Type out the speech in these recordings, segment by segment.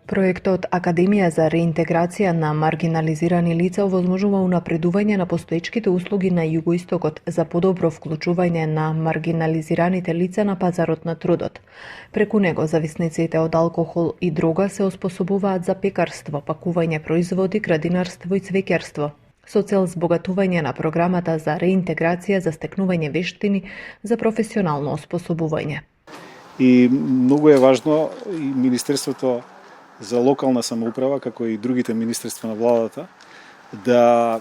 Проектот Академија за реинтеграција на маргинализирани лица овозможува унапредување на постоечките услуги на југоистокот за подобро вклучување на маргинализираните лица на пазарот на трудот. Преку него зависниците од алкохол и дрога се оспособуваат за пекарство, пакување производи, градинарство и цвеќарство, со цел збогатување на програмата за реинтеграција за стекнување вештини за професионално оспособување. И многу е важно и Министерството за локална самоуправа, како и другите министерства на владата, да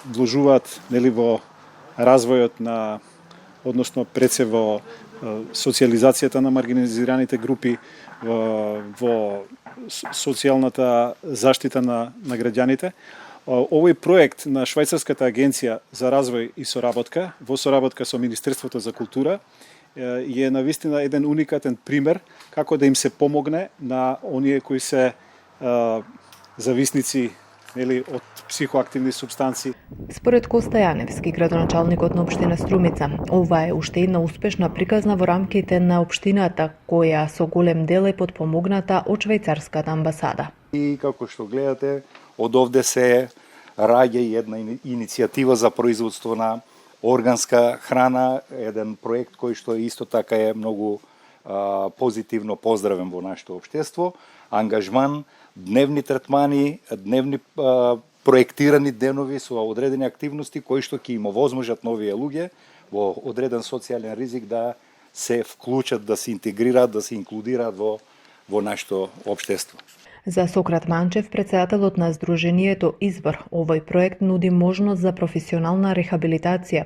вложуваат во развојот на, односно пред се во социјализацијата на маргинализираните групи, во социјалната заштита на граѓаните. Овој проект на Швајцарската агенција за развој и соработка, во соработка со Министерството за култура, е навистина еден уникатен пример како да им се помогне на оние кои се зависници од психоактивни супстанции. Според Коста Јаневски, градоначалникот на општина Струмица, ова е уште една успешна приказна во рамките на општината, која со голем дел е подпомогната од швајцарската амбасада. И како што гледате, од овде се раѓа и една иницијатива за производство на органска храна, еден проект кој што исто така е многу позитивно поздравен во нашето општество. Ангажман, дневни третмани, дневни проектирани денови со одредени активности кои што ќе им овозможат новие луѓе во одреден социјален ризик да се вклучат, да се интегрираат, да се инклудираат во нашето општество. За Сократ Манчев, председателот на Сдруженијето Извор, овој проект нуди можност за професионална рехабилитација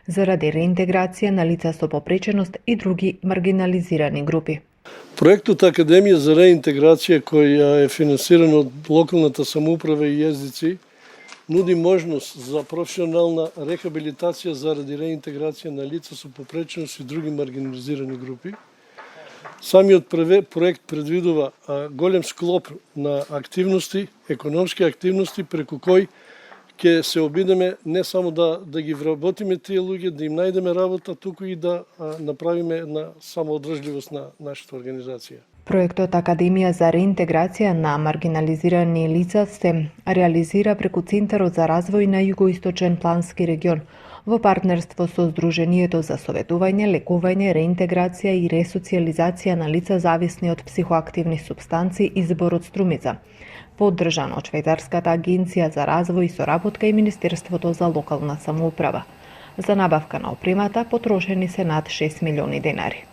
заради реинтеграција на лица со попреченост и други маргинализирани групи. Проектот Академија за реинтеграција, кој е финансиран од локалната самоуправа и језици, нуди можност за професионална рехабилитација заради реинтеграција на лица со попреченост и други маргинализирани групи. Самиот проект предвидува голем склоп на активности, економски активности, преку кој ќе се обидеме не само да ги вработиме тие луѓе, да им најдеме работа, туку и да направиме една самоодржливост на нашата организација. Проектот Академија за реинтеграција на маргинализирани лица се реализира преку Центарот за развој на Југоисточен плански регион, во партнерство со Сдруженијето за советување, лекување, реинтеграција и ресоцијализација на лица зависни од психоактивни супстанции и зборот Струмица, поддржано од Швајцарската агенција за развој и соработка и Министерството за локална самоуправа. За набавка на опремата потрошени се над 6 милиони денари.